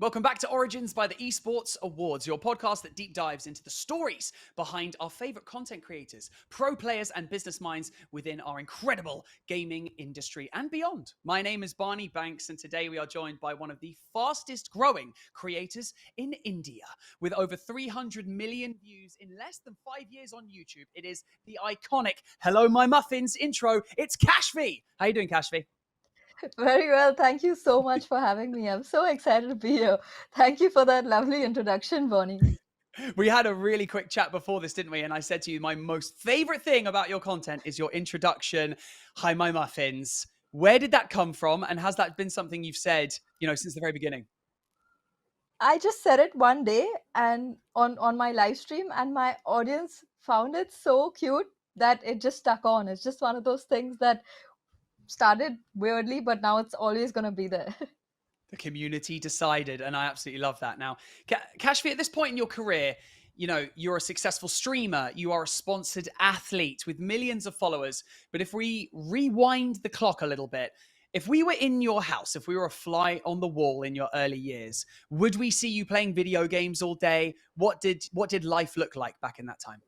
Welcome back to Origins by the Esports Awards, your podcast that deep dives into the stories behind our favorite content creators, pro players, and business minds within our incredible gaming industry and beyond. My name is Barney Banks, and today we are joined by one of the fastest growing creators in India. With over 300 million views in less than 5 years on YouTube, it is the iconic Hello My Muffins intro. It's Kaashvi. How you doing, Kaashvi? Very well. Thank you so much for having me. I'm so excited to be here. Thank you for that lovely introduction, Bonnie. We had a really quick chat before this, didn't we? And I said to you, my most favorite thing about your content is your introduction. Hi, my muffins. Where did that come from? And has that been something you've said, since the very beginning? I just said it one day and on my live stream, and my audience found it so cute that it just stuck on. It's just one of those things that started weirdly, but now it's always going to be there. The community decided, and I absolutely love that. Now, Kaashvi, at this point in your career, you're a successful streamer, you are a sponsored athlete with millions of followers. But if we rewind the clock a little bit, if we were in your house, if we were a fly on the wall in your early years, would we see you playing video games all day? What did life look like back in that time?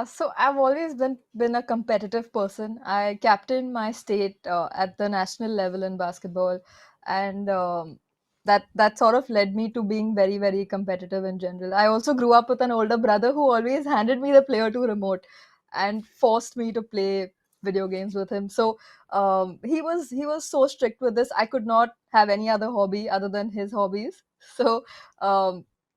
So I've always been a competitive person. I captained my state at the national level in basketball, and that sort of led me to being very very competitive in general. I also grew up with an older brother who always handed me the player to remote and forced me to play video games with him. So he was so strict with this. I could not have any other hobby other than his hobbies. So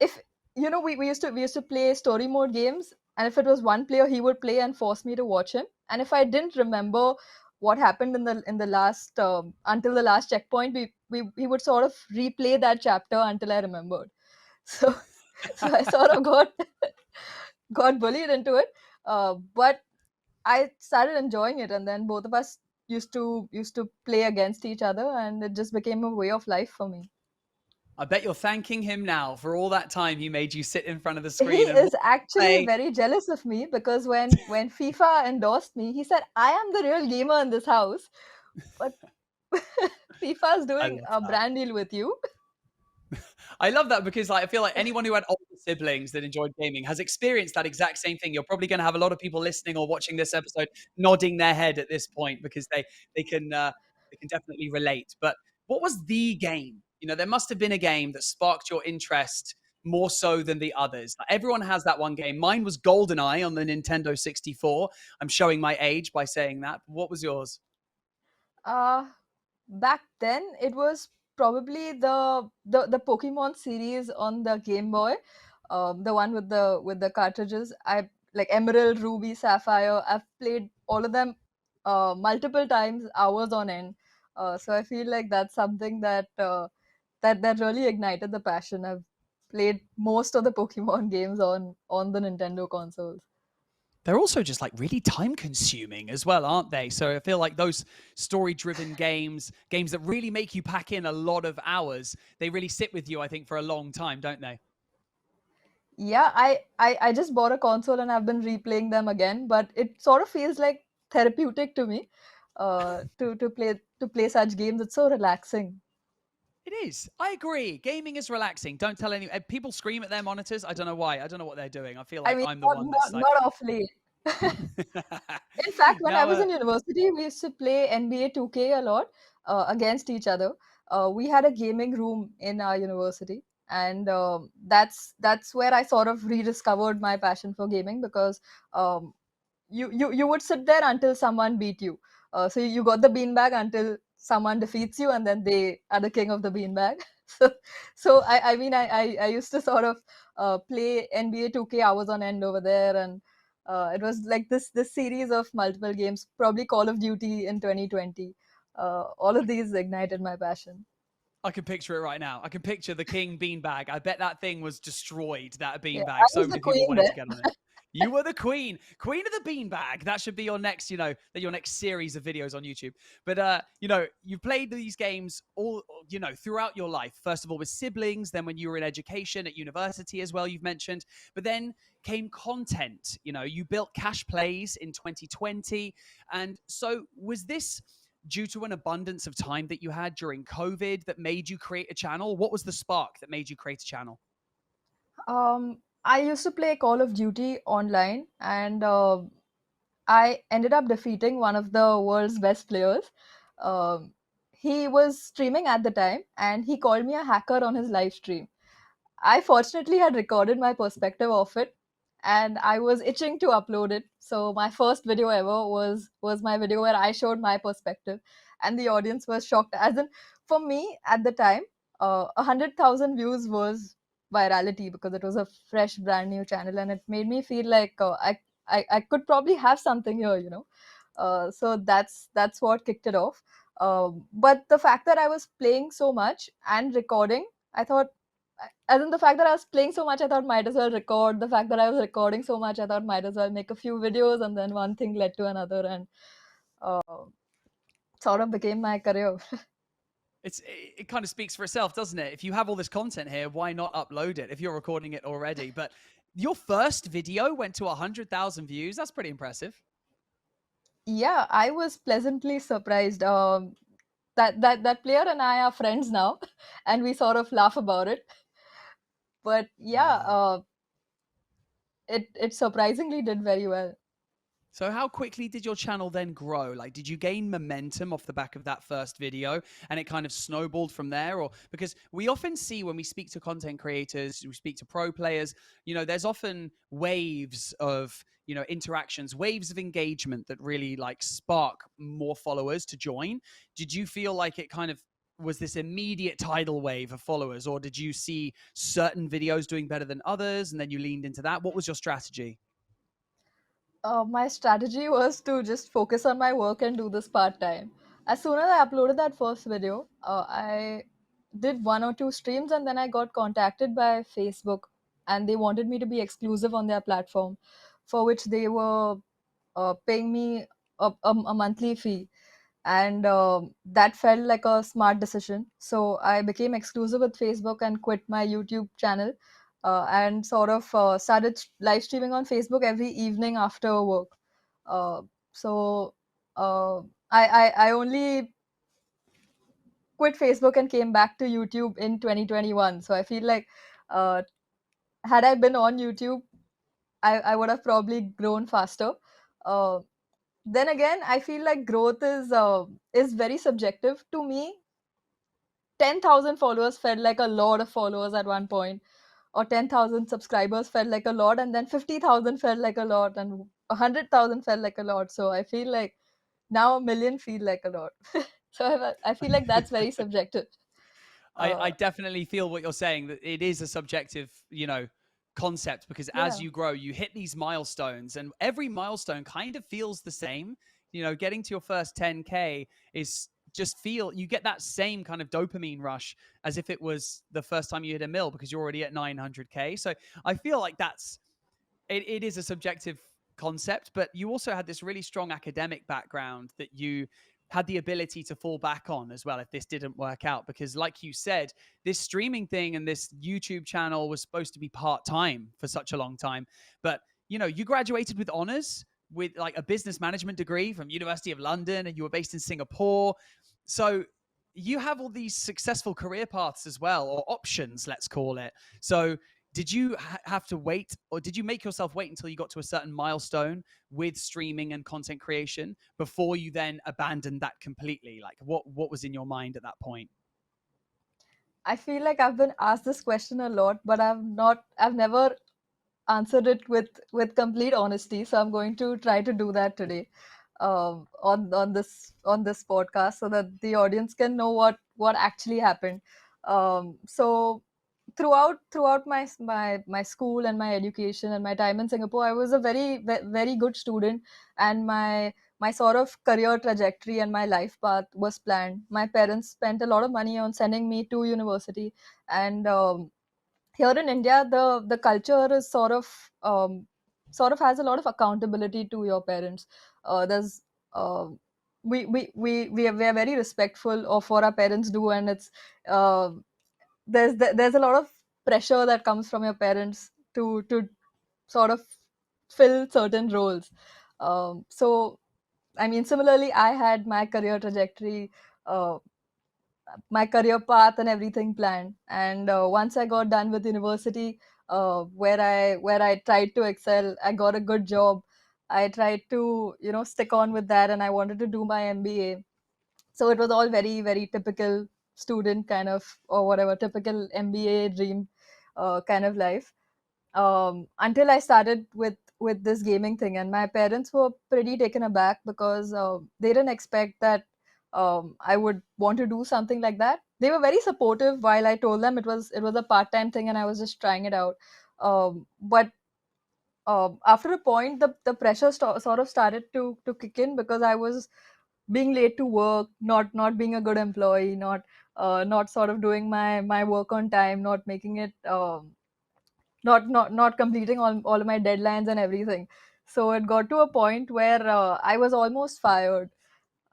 if we used to play story mode games, and if it was one player, he would play and force me to watch him. And if I didn't remember what happened in the last until the last checkpoint, we would sort of replay that chapter until I remembered. So so I sort of got bullied into it, but I started enjoying it, and then both of us used to play against each other, and it just became a way of life for me. I bet you're thanking him now for all that time he made you sit in front of the He screen and is actually play. very jealous of me because when FIFA endorsed me, he said I am the real gamer in this house, but FIFA is I doing love a that. brand deal with you. I love that because I feel like anyone who had older siblings that enjoyed gaming has experienced that exact same thing. You're probably going to have a lot of people listening or watching this episode nodding their head at this point because they can definitely relate. But what was the game? There must have been a game that sparked your interest more so than the others. Like, everyone has that one game. Mine was GoldenEye on the Nintendo 64. I'm showing my age by saying that. What was yours? Uh, Back then it was probably the Pokemon series on the Game Boy, the one with the cartridges. I like Emerald, Ruby, Sapphire. I've played all of them multiple times, hours on end. So I feel like that's something that really ignited the passion. I've played most of the Pokemon games on the Nintendo consoles. They're also just like really time consuming as well, aren't they? So I feel like those story driven games that really make you pack in a lot of hours, they really sit with you, I think, for a long time, don't they? Yeah, I just bought a console and I've been replaying them again, but it sort of feels like therapeutic to me, to play such games. It's so relaxing. It is. I agree. Gaming is relaxing. Don't tell any people scream at their monitors. I don't know why. I don't know what they're doing. I feel I like mean, I'm the not one not, that's like not off late. In fact, when I now was in university, we used to play NBA 2K a lot against each other. We had a gaming room in our university, and that's where I sort of rediscovered my passion for gaming because um, you would sit there until someone beat you. So you got the beanbag until someone defeats you, and then they are the king of the beanbag. So I used to sort of play NBA 2K hours on end over there, and it was like this series of multiple games, probably Call of Duty in 2020. All of these ignited my passion. I can picture it right now. I can picture the king beanbag. I bet that thing was destroyed, that Yeah, I beanbag. So was the many people queen wanted to there. get on it. You were the queen of the beanbag. That should be your next, your next series of videos on YouTube. But you've played these games all, throughout your life. First of all, with siblings, then when you were in education at university as well, you've mentioned. But then came content. You built Kaash Plays in 2020, and so was this due to an abundance of time that you had during COVID that made you create a channel? What was the spark that made you create a channel? I used to play Call of Duty online, and I ended up defeating one of the world's best players. Um, he was streaming at the time, and he called me a hacker on his live stream. I fortunately had recorded my perspective of it, and I was itching to upload it. So my first video ever was my video where I showed my perspective, and the audience was shocked. As in, for me at the time, 100,000 views was virality because it was a fresh, brand new channel, and it made me feel like I could probably have something here, you know. So that's what kicked it off. But the fact that I was playing so much and recording, I thought, as in the fact that I was playing so much, I thought might as well record. The fact that I was recording so much, I thought might as well make a few videos, and then one thing led to another, and uh, sort of became my career. It kind of speaks for itself, doesn't it? If you have all this content here, why not upload it if you're recording it already? But your first video went to 100,000 views. That's pretty impressive. Yeah, I was pleasantly surprised. That player and I are friends now, and we sort of laugh about it. But yeah, Wow. it surprisingly did very well. So how quickly did your channel then grow? Like, did you gain momentum off the back of that first video and it kind of snowballed from there? Or because we often see when we speak to content creators, we speak to pro players, there's often waves of, interactions, waves of engagement that really like spark more followers to join. Did you feel like it kind of was this immediate tidal wave of followers, or did you see certain videos doing better than others and then you leaned into that? What was your strategy? My strategy was to just focus on my work and do this part time. As soon as I uploaded that first video, I did one or two streams, and then I got contacted by Facebook, and they wanted me to be exclusive on their platform, for which they were paying me a monthly fee, and that felt like a smart decision. So I became exclusive with Facebook and quit my YouTube channel, and sort of started live streaming on Facebook every evening after work. Uh, so uh, I only quit Facebook and came back to YouTube in 2021. So I feel like, uh, had I been on YouTube, I would have probably grown faster. Uh, then again, I feel like growth is very subjective. To me, 10,000 followers felt like a lot of followers at one point, or 10,000 subscribers felt like a lot, and then 50,000 felt like a lot, and 100,000 felt like a lot. So I feel like now a million feel like a lot. So I feel like that's very subjective. I Uh, definitely feel what you're saying, that it is a subjective, concept, because as yeah. you grow, you hit these milestones and every milestone kind of feels the same. Getting to your first 10K is just feel you get that same kind of dopamine rush as if it was the first time you hit a mill because you're already at 900K. So I feel like it is a subjective concept, but you also had this really strong academic background that you had the ability to fall back on as well if this didn't work out. Because, like you said, this streaming thing and this YouTube channel was supposed to be part time for such a long time. But, you graduated with honors with like a business management degree from University of London, and you were based in Singapore. So you have all these successful career paths as well, or options, let's call it. So did you have to wait, or did you make yourself wait until you got to a certain milestone with streaming and content creation before you then abandoned that completely? Like what was in your mind at that point? I feel like I've been asked this question a lot, but I've never answered it with complete honesty. So I'm going to try to do that today, on this podcast, so that the audience can know what actually happened. So throughout my school and my education and my time in Singapore, I was a very good student, and my sort of career trajectory and my life path was planned. My parents spent a lot of money on sending me to university, and here in India, the culture is sort of has a lot of accountability to your parents. There's uh, we are very respectful of what our parents do, and it's uh, there's a lot of pressure that comes from your parents to sort of fill certain roles. So I mean, similarly, I had my career trajectory, uh, my career path, and everything planned. And once I got done with university, where I tried to excel, I got a good job. I tried to stick on with that, and I wanted to do my MBA. So it was all very very typical student kind of, or whatever, typical MBA dream kind of life, until I started with this gaming thing. And my parents were pretty taken aback because they didn't expect that I would want to do something like that. They were very supportive while I told them it was a part time thing and I was just trying it out. But after a point, the pressure sort of started to kick in, because I was being late to work, not being a good employee, not sort of doing my work on time, not making it. Not completing all of my deadlines and everything. So it got to a point where I was almost fired,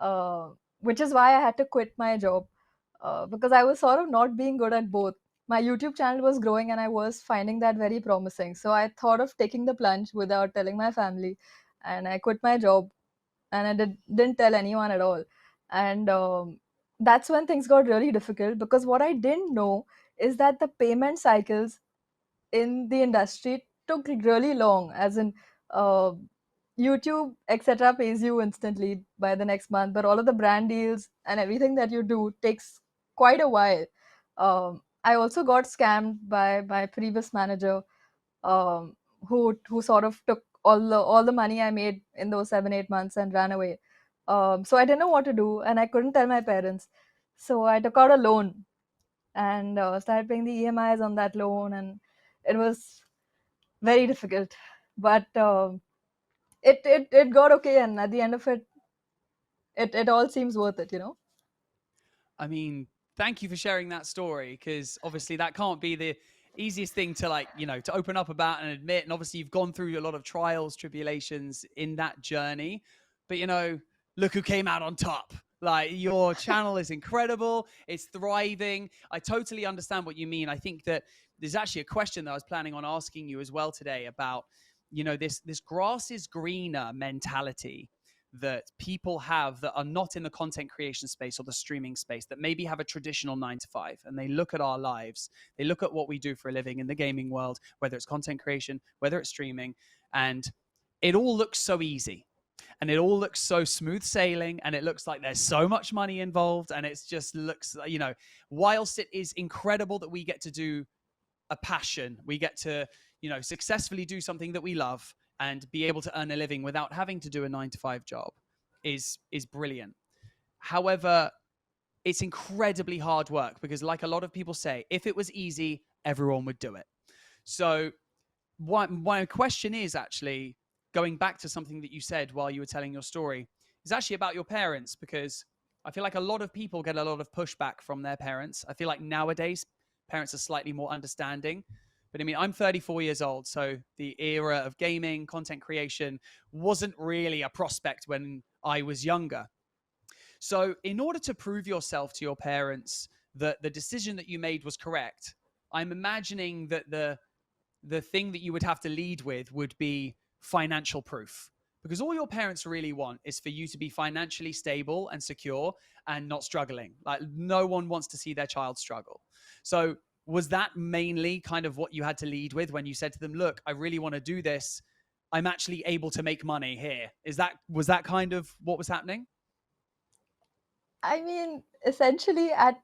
uh, which is why I had to quit my job, because I was sort of not being good at both. My YouTube channel was growing and I was finding that very promising. So I thought of taking the plunge without telling my family, and I quit my job, and I didn't tell anyone at all. And that's when things got really difficult, because what I didn't know is that the payment cycles in the industry took really long, as in uh, YouTube etc pays you instantly by the next month, but all of the brand deals and everything that you do takes quite a while. I also got scammed by my previous manager, um, who sort of took all the money I made in those 7 8 months and ran away. So I didn't know what to do, and I couldn't tell my parents, so I took out a loan and started paying the EMIs on that loan, and it was very difficult. But it got okay, and at the end of it, it all seems worth it. I mean, thank you for sharing that story, because obviously that can't be the easiest thing to, like, to open up about and admit. And obviously you've gone through a lot of trials, tribulations in that journey. But look who came out on top. Like, your channel is incredible. It's thriving. I totally understand what you mean. I think that there's actually a question that I was planning on asking you as well today about, this grass is greener mentality that people have that are not in the content creation space or the streaming space, that maybe have a traditional 9 to 5, and they look at our lives, they look at what we do for a living in the gaming world, whether it's content creation, whether it's streaming, and it all looks so easy, and it all looks so smooth sailing, and it looks like there's so much money involved, and it's just looks, whilst it is incredible that we get to do a passion, we get to successfully do something that we love and be able to earn a living without having to do a 9 to 5 job, is brilliant. However, it's incredibly hard work, because, like a lot of people say, if it was easy, everyone would do it. So my question is actually going back to something that you said while you were telling your story, is actually about your parents, because I feel like a lot of people get a lot of pushback from their parents. I feel like nowadays parents are slightly more understanding. But I mean, I'm 34 years old, so the era of gaming, content creation wasn't really a prospect when I was younger. So, in order to prove yourself to your parents that the decision that you made was correct, I'm imagining that the thing that you would have to lead with would be financial proof, because all your parents really want is for you to be financially stable and secure and not struggling. Like, no one wants to see their child struggle. So was that mainly kind of what you had to lead with when you said to them, look, I really want to do this, I'm actually able to make money here? Was that kind of what was happening? I mean, essentially, at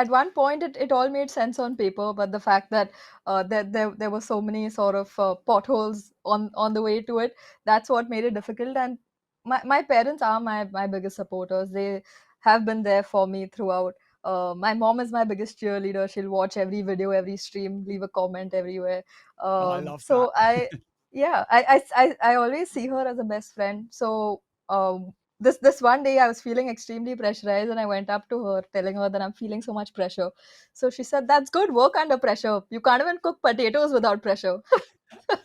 one point, it all made sense on paper, but the fact that there were so many sort of potholes on the way to it, that's what made it difficult. And my parents are my biggest supporters. They have been there for me throughout. My mom is my biggest cheerleader. She'll watch every video, every stream, leave a comment everywhere. Oh, I love that. So yeah, I always see her as a best friend. So this one day I was feeling extremely pressurized, and I went up to her telling her that I'm feeling so much pressure. So she said, "That's good. Work under pressure. You can't even cook potatoes without pressure."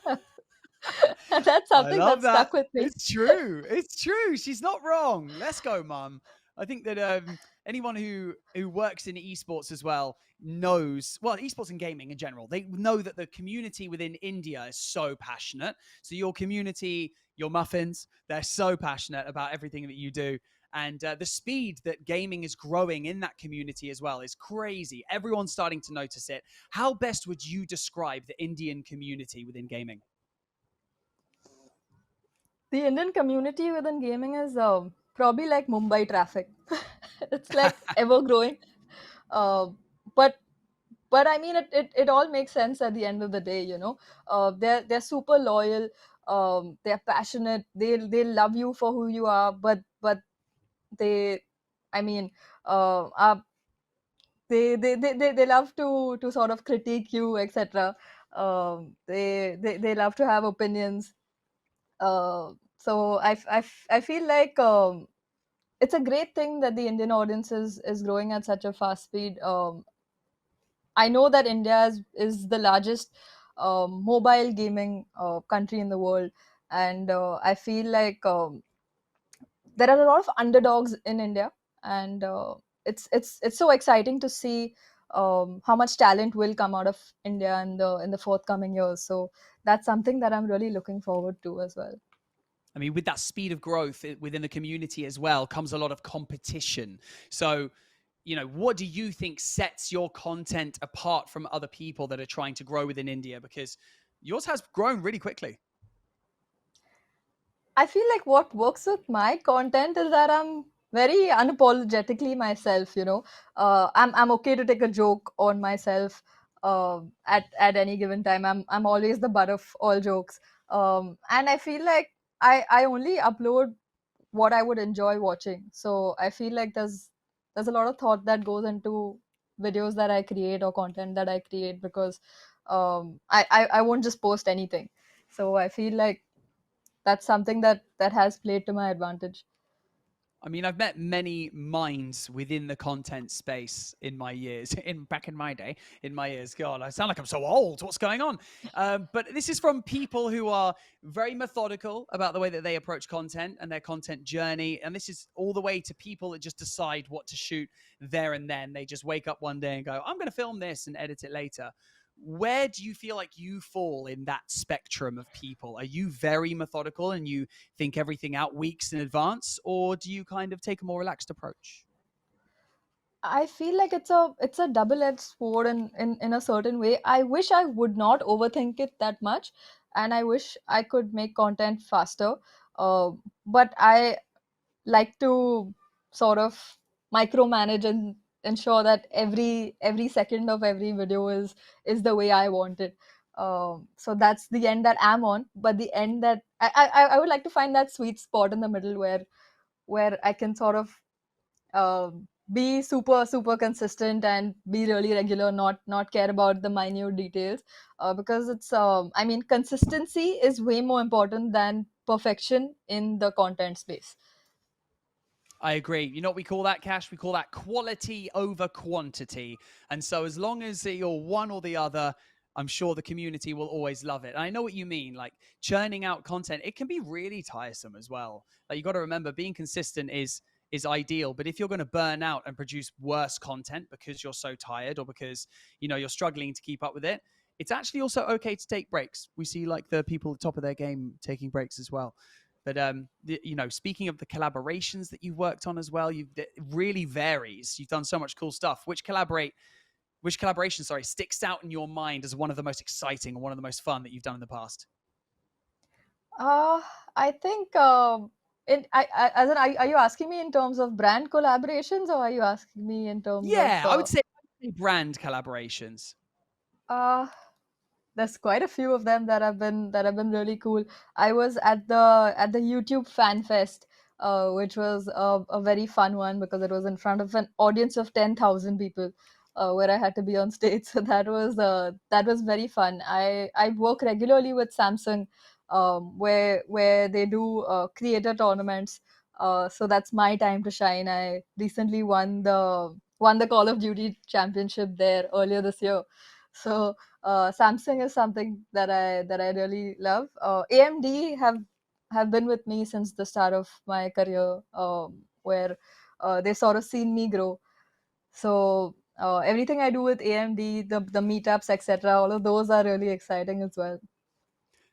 And that's I something love that that. stuck with me. It's true. It's true. She's not wrong. Let's go, mum. I think that anyone who works in esports as well knows, well, esports and gaming in general, they know that the community within India is so passionate. So your community, your muffins, they're so passionate about everything that you do. And the speed that gaming is growing in that community as well is crazy. Everyone's starting to notice it. How best would you describe the Indian community within gaming? The Indian community within gaming is probably like Mumbai traffic. It's like ever growing. Uh, but I mean, it all makes sense at the end of the day. They're super loyal. They're passionate. They love you for who you are. But they, I mean, are they love to sort of critique you, etc. They love to have opinions. So I feel like it's a great thing that the Indian audience is growing at such a fast speed. I know that India is the largest mobile gaming country in the world, and I feel like there are a lot of underdogs in India, and it's so exciting to see how much talent will come out of India in the forthcoming years. So that's something that I'm really looking forward to as well. I mean, with that speed of growth within the community as well comes a lot of competition. So, what do you think sets your content apart from other people that are trying to grow within India? Because yours has grown really quickly. I feel like what works with my content is that I'm very unapologetically myself. I'm okay to take a joke on myself at any given time. I'm always the butt of all jokes, and I feel like I only upload what I would enjoy watching. So I feel like there's a lot of thought that goes into videos that I create or content that I create, because I won't just post anything. So I feel like that's something that has played to my advantage. I mean, I've met many minds within the content space in my years, in back in my day, in my years. God, I sound like I'm so old. What's going on? But this is from people who are very methodical about the way that they approach content and their content journey. And this is all the way to people that just decide what to shoot there and then. They just wake up one day and go, I'm going to film this and edit it later. Where do you feel like you fall in that spectrum of people? Are you very methodical and you think everything out weeks in advance, or do you kind of take a more relaxed approach? I feel like it's a double-edged sword in a certain way. I wish I would not overthink it that much, and I wish I could make content faster. But I like to sort of micromanage and ensure that every second of every video is the way I want it. So that's the end that I'm on. But the end that I would like to find that sweet spot in the middle where I can sort of be super consistent and be really regular, not care about the minute details, because it's I mean, consistency is way more important than perfection in the content space. I agree. You know what we call that, Cash? We call that quality over quantity. And so, as long as you're one or the other, I'm sure the community will always love it. And I know what you mean. Like churning out content, it can be really tiresome as well. Like you got to remember, being consistent is ideal. But if you're going to burn out and produce worse content because you're so tired or because you're struggling to keep up with it, it's actually also okay to take breaks. We see like the people at the top of their game taking breaks as well. But speaking of the collaborations that you've worked on as well, it really varies. You've done so much cool stuff. Which collaboration, sorry, sticks out in your mind as one of the most exciting or one of the most fun that you've done in the past? uh I think as in, are you asking me in terms of brand collaborations, or are you asking me in terms of Yeah, I would say brand collaborations. uh there's quite a few of them that have been really cool. I was at the YouTube Fan Fest, which was a very fun one because it was in front of an audience of 10,000 people, where I had to be on stage. So that was very fun. I work regularly with Samsung, where they do creator tournaments. So that's my time to shine. I recently won the Call of Duty championship there earlier this year. So Samsung is something that I really love. AMD have been with me since the start of my career, where they've sort of seen me grow. So everything I do with AMD, the meetups, etc., all of those are really exciting as well.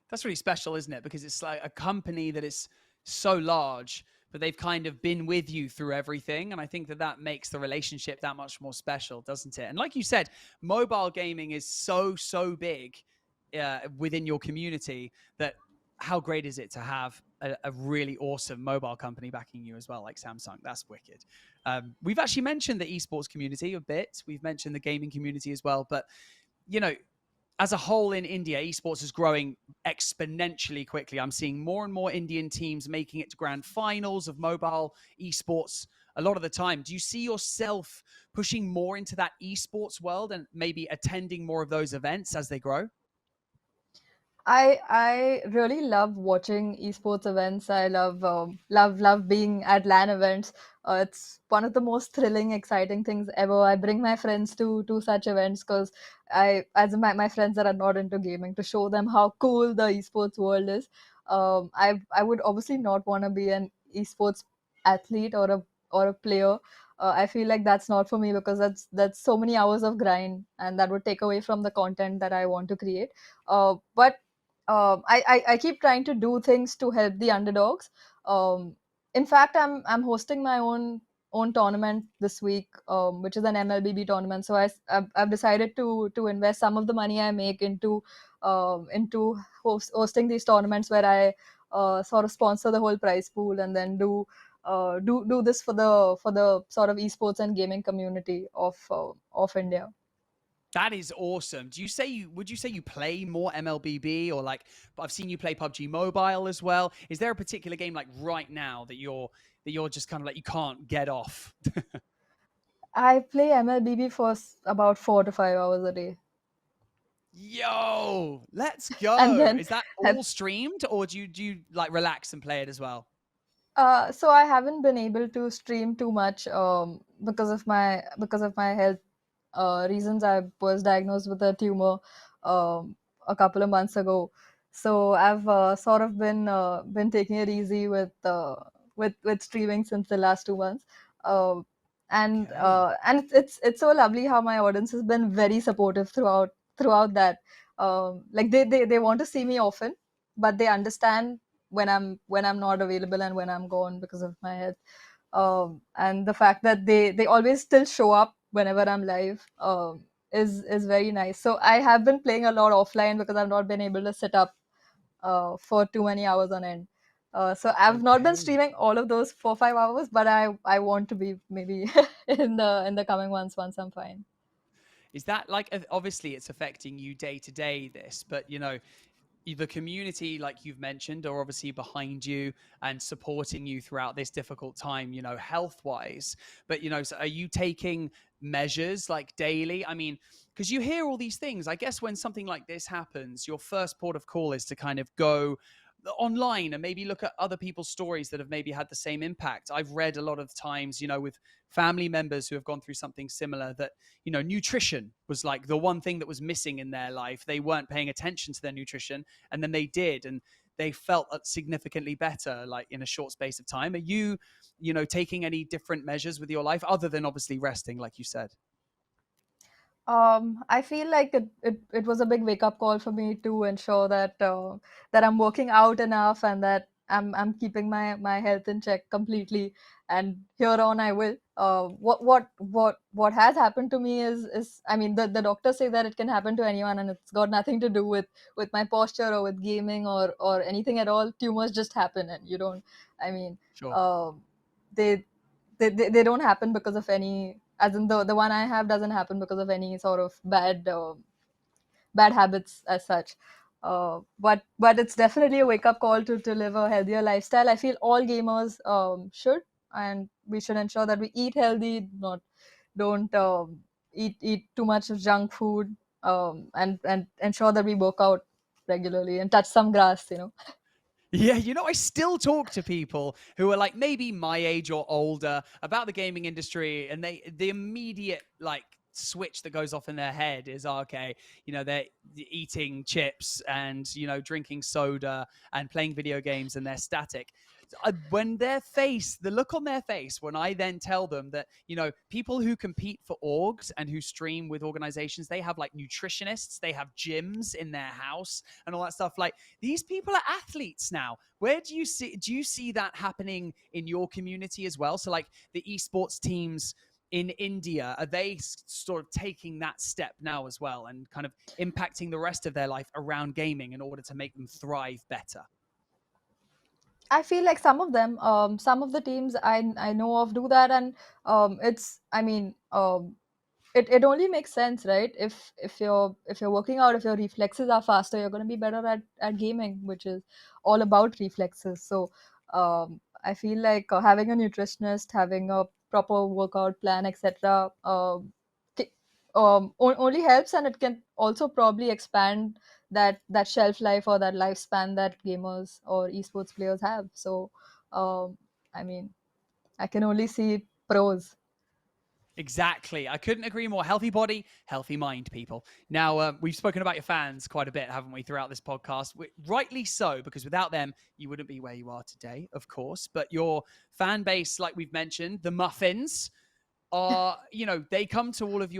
That's really special, isn't it? Because it's like a company that is so large, but they've kind of been with you through everything. And I think that that makes the relationship that much more special, doesn't it? And like you said, mobile gaming is so big within your community that how great is it to have a really awesome mobile company backing you as well, like Samsung? That's wicked. We've actually mentioned the esports community a bit. We've mentioned the gaming community as well, but you know, as a whole in India, esports is growing exponentially quickly. I'm seeing more and more Indian teams making it to grand finals of mobile esports a lot of the time. Do you see yourself pushing more into that esports world and maybe attending more of those events as they grow? I really love watching esports events. I love being at LAN events. It's one of the most thrilling, exciting things ever. I bring my friends to such events because my friends that are not into gaming, to show them how cool the esports world is. I would obviously not want to be an esports athlete or a player. I feel like that's not for me because that's so many hours of grind, and that would take away from the content that I want to create. But I keep trying to do things to help the underdogs. In fact, I'm hosting my own tournament this week, which is an MLBB tournament. So I've decided to invest some of the money I make into hosting these tournaments where I sort of sponsor the whole prize pool and then do this for the sort of esports and gaming community of India. That is awesome. Do you say you would you say you play more MLBB or like I've seen you play PUBG Mobile as well? Is there a particular game like right now that you're just kind of like you can't get off? I play MLBB for about 4 to 5 hours a day. Yo, let's And go. then Is that have all streamed or do you like relax and play it as well? so I haven't been able to stream too much because of my health reasons. I was diagnosed with a tumor a couple of months ago, so I've sort of been taking it easy with streaming since the last 2 months. Uh, Okay. and it's so lovely how my audience has been very supportive throughout that. Like they want to see me often, but they understand when I'm not available and when I'm gone because of my health. And the fact that they always still show up whenever I'm live is very nice. So I have been playing a lot offline because I've not been able to sit up for too many hours on end. So I've not been Okay. streaming all of those 4 5 hours, but I want to be maybe in the coming months once I'm fine. Is that like obviously it's affecting you day to day this, but you know, the community like you've mentioned are obviously behind you and supporting you throughout this difficult time, you know, health wise. But you know, so are you taking measures like daily? I mean, because you hear all these things, I guess when something like this happens, your first port of call is to kind of go online and maybe look at other people's stories that have maybe had the same impact. I've read a lot of times, you know, with family members who have gone through something similar that, you know, nutrition was like the one thing that was missing in their life. They weren't paying attention to their nutrition and then they did. And they felt significantly better like in a short space of time. Are you, you know, taking any different measures with your life other than obviously resting, like you said? I feel like it was a big wake up call for me to ensure that I'm working out enough and that I'm keeping my health in check completely. And here on, I will. What has happened to me is I mean the doctors say that it can happen to anyone and it's got nothing to do with my posture or with gaming or anything at all. Tumors just happen and you don't. I mean, Sure. um they they don't happen because of any, as in the one I have doesn't happen because of any sort of bad habits as such. But it's definitely a wake up call to live a healthier lifestyle. I feel all gamers should, and we should ensure that we eat healthy, not don't eat too much of junk food, and ensure that we work out regularly and touch some grass. You know. Yeah, you know, I still talk to people who are like maybe my age or older about the gaming industry, and the immediate like switch that goes off in their head is okay, you know, they're eating chips and you know drinking soda and playing video games and they're static. when the look on their face, when I then tell them that, people who compete for orgs and who stream with organizations, they have like nutritionists, they have gyms in their house and all that stuff. Like, these people are athletes now. Do you see that happening in your community as well? So like the esports teams in India, are they sort of taking that step now as well and kind of impacting the rest of their life around gaming in order to make them thrive better? I feel like some of the teams I know of do that, and I mean, it only makes sense, right? If you're working out, if your reflexes are faster, you're going to be better at gaming, which is all about reflexes. So I feel like having a nutritionist, having a proper workout plan, etc., only helps, and it can also probably expand that shelf life or that lifespan that gamers or esports players have. So I mean, I can only see pros. Exactly. I couldn't agree more. Healthy body, healthy mind, people. Now, we've spoken about your fans quite a bit, haven't we, throughout this podcast? Rightly so, because without them, you wouldn't be where you are today, of course. But your fan base, like we've mentioned, the Muffins, are, they come to all of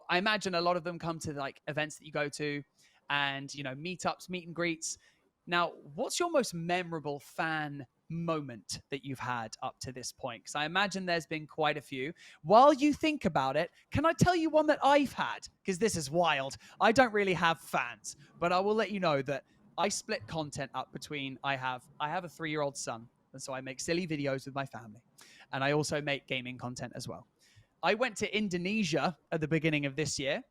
I imagine a lot of them come to like events that you go to and, meetups, meet and greets. Now, what's your most memorable fan moment that you've had up to this point? Because I imagine there's been quite a few. While you think about it, can I tell you one that I've had? Because this is wild. I don't really have fans, but I will let you know that I split content up between I have a 3-year-old son, and so I make silly videos with my family, and I also make gaming content as well. I went to Indonesia at the beginning of this year.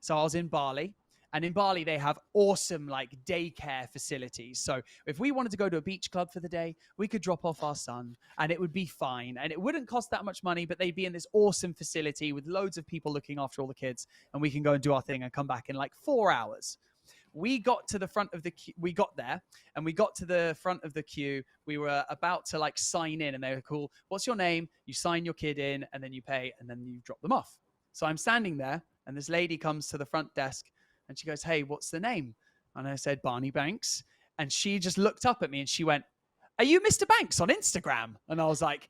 So I was in Bali. And in Bali, they have awesome like daycare facilities. So if we wanted to go to a beach club for the day, we could drop off our son and it would be fine. And it wouldn't cost that much money, but they'd be in this awesome facility with loads of people looking after all the kids. And we can go and do our thing and come back in like 4 hours. We got to the front of the queue. We got there and we got to the front of the queue. We were about to like sign in and they were cool. What's your name? You sign your kid in and then you pay and then you drop them off. So I'm standing there and this lady comes to the front desk and she goes, "Hey, what's the name?" And I said, "Barney Banks." And she just looked up at me and she went, "Are you Mr. Banks on Instagram?" And I was like,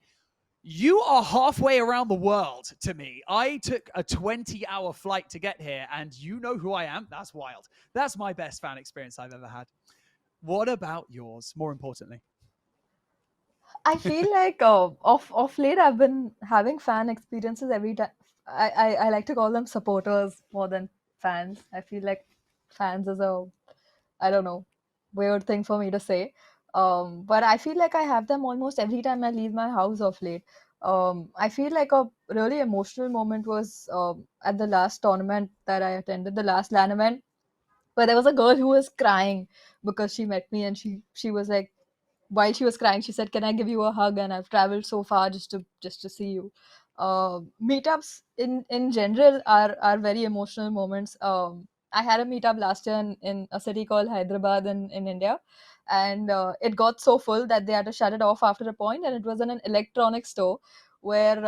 "You are halfway around the world to me. I took a 20-hour flight to get here and you know who I am? That's wild." That's my best fan experience I've ever had. What about yours, more importantly? I feel like of late I've been having fan experiences every time. I like to call them supporters more than fans. I feel like fans is a, I don't know, weird thing for me to say. But I feel like I have them almost every time I leave my house of late. I feel like a really emotional moment was at the last tournament that I attended, the last LAN event, where there was a girl who was crying because she met me, and she was like, while she was crying, she said, "Can I give you a hug? And I've traveled so far just to see you." Meetups in general are very emotional moments. I had a meetup last year in a city called Hyderabad in India, and it got so full that they had to shut it off after a point, and it was in an electronics store where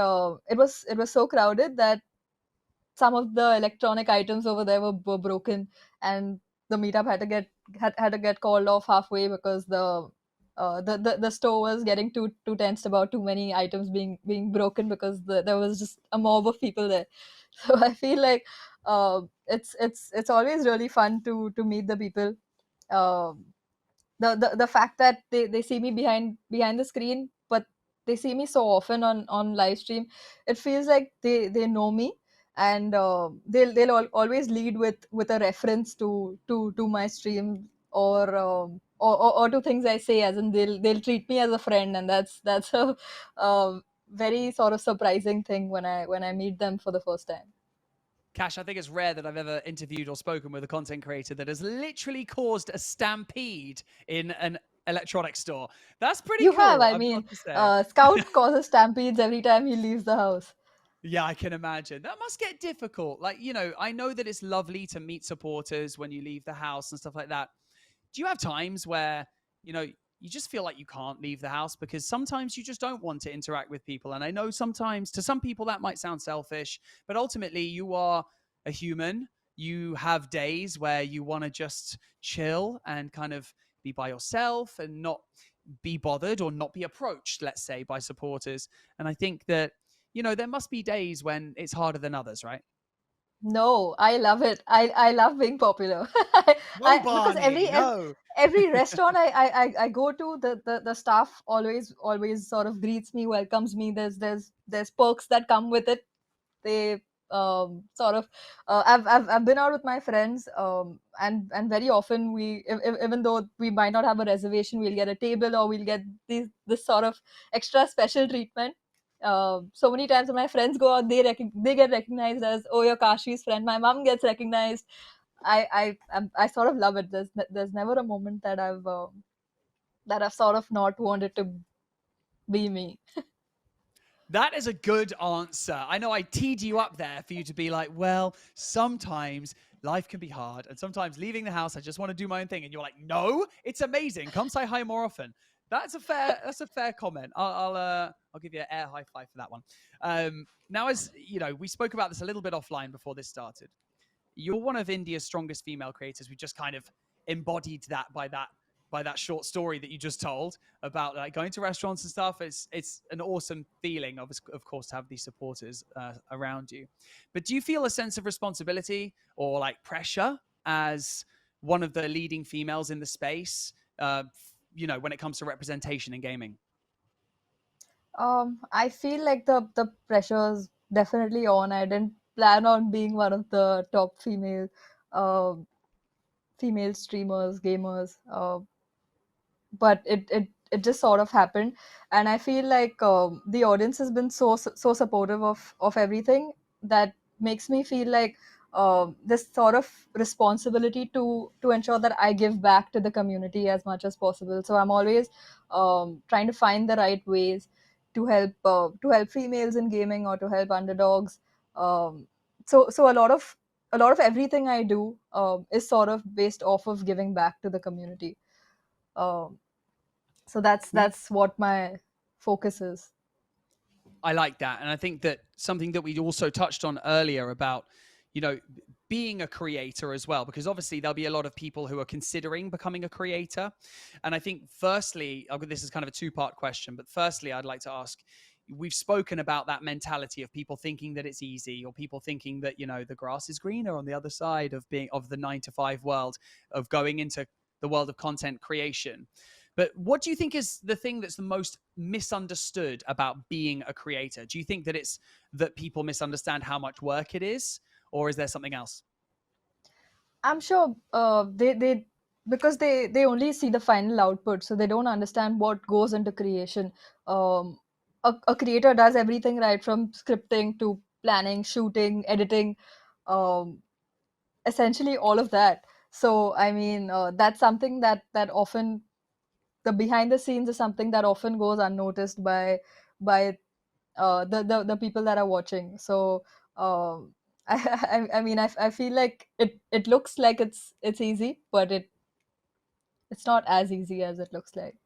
it was so crowded that some of the electronic items over there were broken, and the meetup had to get called off halfway because the store was getting too tensed about too many items being broken because there was just a mob of people there. So I feel like it's always really fun to meet the people. Um the fact that they see me behind the screen, but they see me so often on live stream, it feels like they know me, and they'll always lead with a reference to my stream, or to things I say, as in they'll treat me as a friend, and that's a very sort of surprising thing when I meet them for the first time. Kaash, I think it's rare that I've ever interviewed or spoken with a content creator that has literally caused a stampede in an electronics store. That's pretty You have, cool, I I've got mean, to say. Scout causes stampedes every time he leaves the house. Yeah, I can imagine. That must get difficult. Like, I know that it's lovely to meet supporters when you leave the house and stuff like that. Do you have times where, you just feel like you can't leave the house because sometimes you just don't want to interact with people? And I know sometimes to some people that might sound selfish, but ultimately you are a human. You have days where you want to just chill and kind of be by yourself and not be bothered or not be approached, let's say, by supporters. And I think that, there must be days when it's harder than others, right? No, I love it. I love being popular. No, Because Barney, no. every restaurant I go to, the staff always sort of greets me, welcomes me. There's perks that come with it. They sort of I've been out with my friends, and very often even though we might not have a reservation, we'll get a table, or we'll get this sort of extra special treatment. So many times when my friends go out, they get recognized as, oh, you're Kaashvi's friend. My mom gets recognized. I sort of love it. There's never a moment that I've sort of not wanted to be me. That is a good answer. I know I teed you up there for you to be like, well, sometimes life can be hard, and sometimes leaving the house, I just want to do my own thing. And you're like, no, it's amazing. Come say hi more often. That's a fair comment. I'll give you an air high five for that one. Now, as you know, we spoke about this a little bit offline before this started. You're one of India's strongest female creators. We just kind of embodied that by that short story that you just told about like going to restaurants and stuff. It's an awesome feeling, of course, to have these supporters around you. But do you feel a sense of responsibility or like pressure as one of the leading females in the space? When it comes to representation in gaming. I feel like the pressure's definitely on. I didn't plan on being one of the top uh, female streamers, gamers. But it just sort of happened, and I feel like the audience has been so supportive of everything, that makes me feel like this sort of responsibility to ensure that I give back to the community as much as possible. So I'm always trying to find the right ways to help females in gaming, or to help underdogs. So a lot of everything I do is sort of based off of giving back to the community. um, so We that's what my focus is. I like that. And I think that something that we also touched on earlier about, you know, being a creator as well, because obviously there'll be a lot of people who are considering becoming a creator. And I think, firstly, this is kind of a two-part question, but firstly, I'd like to ask, we've spoken about that mentality of people thinking that it's easy, or people thinking that, the grass is greener on the other side of the 9 to 5 world, of going into the world of content creation. But what do you think is the thing that's the most misunderstood about being a creator? Do you think that it's that people misunderstand how much work it is, or is there something else? I'm sure they because they only see the final output, so they don't understand what goes into creation. um, a creator does everything, right from scripting to planning, shooting, editing, um, essentially all of that. So I mean, that's something that often, the behind the scenes is something that often goes unnoticed by the people that are watching. So I mean, I feel like it looks like it's easy, but it's not as easy as it looks like.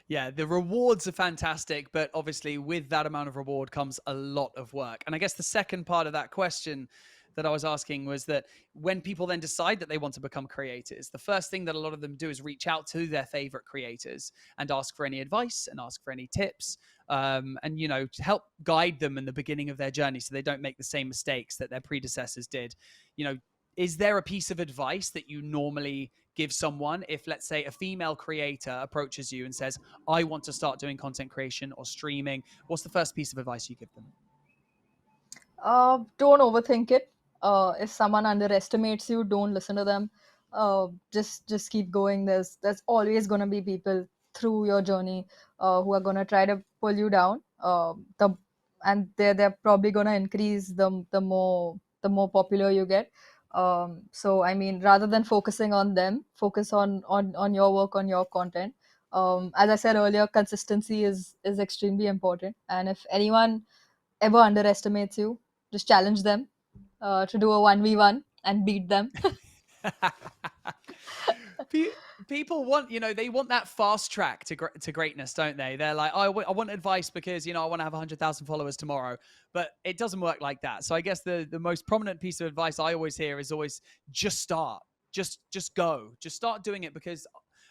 Yeah, the rewards are fantastic, but obviously with that amount of reward comes a lot of work. And I guess the second part of that question that I was asking was that when people then decide that they want to become creators, the first thing that a lot of them do is reach out to their favorite creators and ask for any advice and ask for any tips, and to help guide them in the beginning of their journey so they don't make the same mistakes that their predecessors did. You know, is there a piece of advice that you normally give someone if, let's say, a female creator approaches you and says, I want to start doing content creation or streaming? What's the first piece of advice you give them? Don't overthink it. If someone underestimates you, don't listen to them. Just keep going. There's always gonna be people through your journey who are gonna try to pull you down. And they're probably gonna increase the more popular you get. So I mean, rather than focusing on them, focus on your work, on your content. As I said earlier, consistency is extremely important. And if anyone ever underestimates you, just challenge them to do a 1v1 and beat them. People want, they want that fast track to greatness, don't they? They're like, I want advice because, I want to have 100,000 followers tomorrow. But it doesn't work like that. So I guess the most prominent piece of advice I always hear is always just start. Just go. Just start doing it, because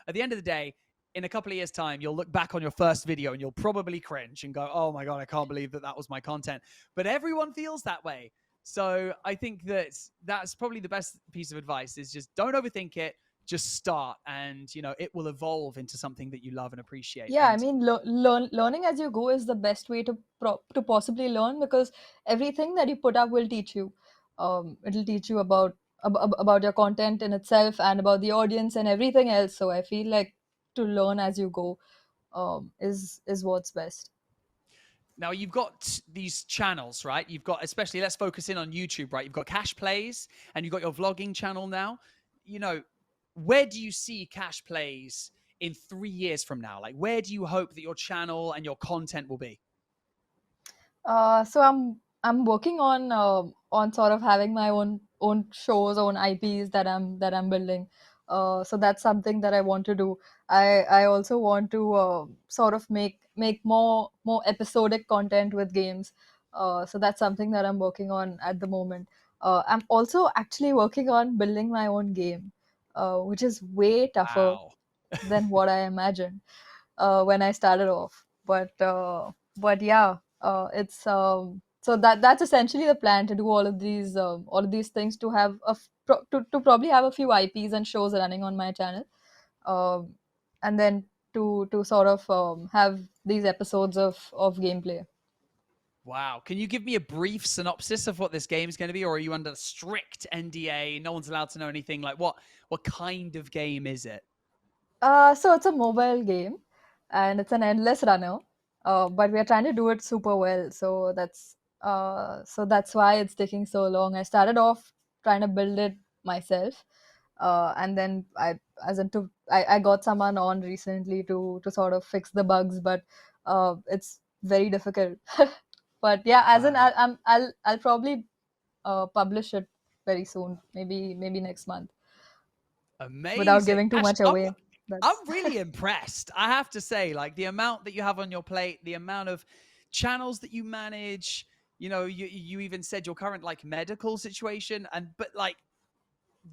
at the end of the day, in a couple of years' time, you'll look back on your first video and you'll probably cringe and go, oh my God, I can't believe that was my content. But everyone feels that way. So I think that's probably the best piece of advice is just don't overthink it. Just start, and it will evolve into something that you love and appreciate. Yeah, I And mean, learning as you go is the best way to possibly learn, because everything that you put up will teach you. It'll teach you about your content in itself and about the audience and everything else. So I feel like to learn as you go is what's best. now you've got these channels, right? You've got, especially, let's focus in on YouTube, right? You've got Kaash Plays and you've got your vlogging channel now. Where do you see Kaash Plays in 3 years from now? Like, where do you hope that your channel and your content will be? So I'm working on sort of having my own shows, own IPs that I'm building. So that's something that I want to do. I also want to sort of make more episodic content with games. So that's something that I'm working on at the moment. I'm also actually working on building my own game, which is way tougher Wow. than what I imagined when I started off. But yeah, it's so that's essentially the plan, to do all of these things, to have to probably have a few IPs and shows running on my channel, um, and then to sort of have these episodes of gameplay. Wow. Can you give me a brief synopsis of what this game is going to be, or are you under strict NDA? No one's allowed to know anything. Like, what kind of game is it? So it's a mobile game, and it's an endless runner. But we are trying to do it super well. So that's why it's taking so long. I started off trying to build it myself, and then I got someone on recently to sort of fix the bugs, but it's very difficult. But yeah, as in Wow. I'll probably publish it very soon, maybe next month, without Amazing. giving too Ash, much I'm, away. I'm That's really impressed. I have to say, like, the amount that you have on your plate, the amount of channels that you manage. You even said your current like medical situation, but like,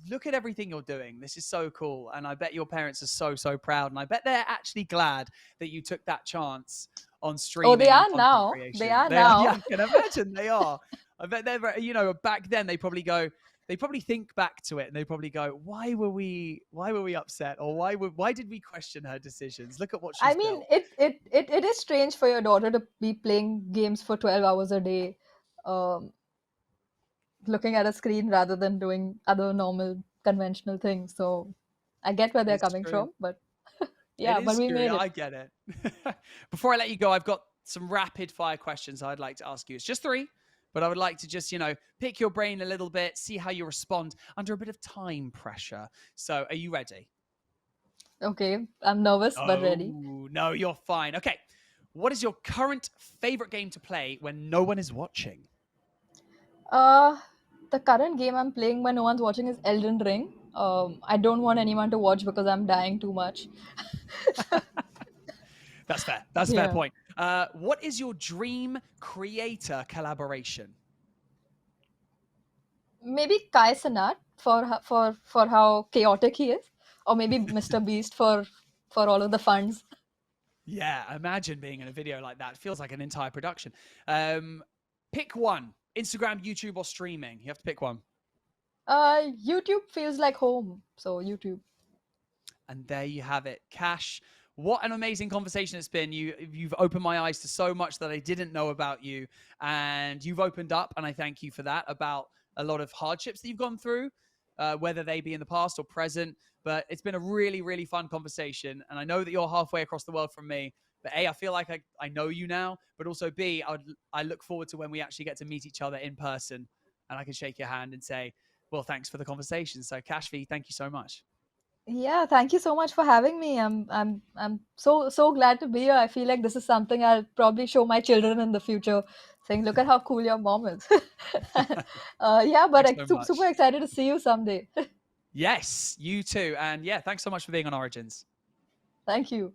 look at everything you're doing. This is so cool. And I bet your parents are so proud. And I bet they're actually glad that you took that chance on Oh, they streaming and are content now. They creation. are They are, yeah, now. I can imagine they are. I bet back then they probably think back to it and they probably go, why were we upset? Or why did we question her decisions? Look at what I she's mean, built. it is strange for your daughter to be playing games for 12 hours a day, um, looking at a screen rather than doing other normal conventional things. So I get where they're It's coming true. from, but It yeah, but is we true. made Yeah, it. I get it. Before I let you go, I've got some rapid fire questions I'd like to ask you. It's just three, but I would like to just, pick your brain a little bit, see how you respond under a bit of time pressure. So, are you ready? Okay, I'm nervous but ready. Oh, no, you're fine. Okay. What is your current favorite game to play when no one is watching? Uh, the current game I'm playing when no one's watching is Elden Ring. I don't want anyone to watch because I'm dying too much. That's fair. That's a fair Yeah. point. What is your dream creator collaboration? Maybe Kai Cenat for how chaotic he is, or maybe Mr. Beast for all of the funds. Yeah, imagine being in a video like that. It feels like an entire production. Um, Pick one: Instagram, YouTube, or streaming. You have to pick one. YouTube feels like home, so YouTube. And there you have it. Kaash, what an amazing conversation it's been. You've opened my eyes to so much that I didn't know about you. And you've opened up, and I thank you for that, about a lot of hardships that you've gone through, whether they be in the past or present. But it's been a really, really fun conversation. And I know that you're halfway across the world from me. But A, I feel like I know you now. But also B, I look forward to when we actually get to meet each other in person and I can shake your hand and say, well, thanks for the conversation. So Kaashvi, thank you so much. Yeah, thank you so much for having me. I'm so glad to be here. I feel like this is something I'll probably show my children in the future, saying, "Look at how cool your mom is." Yeah, but Thanks so super much. excited to see you someday. Yes, you too. And yeah, thanks so much for being on Origins. Thank you.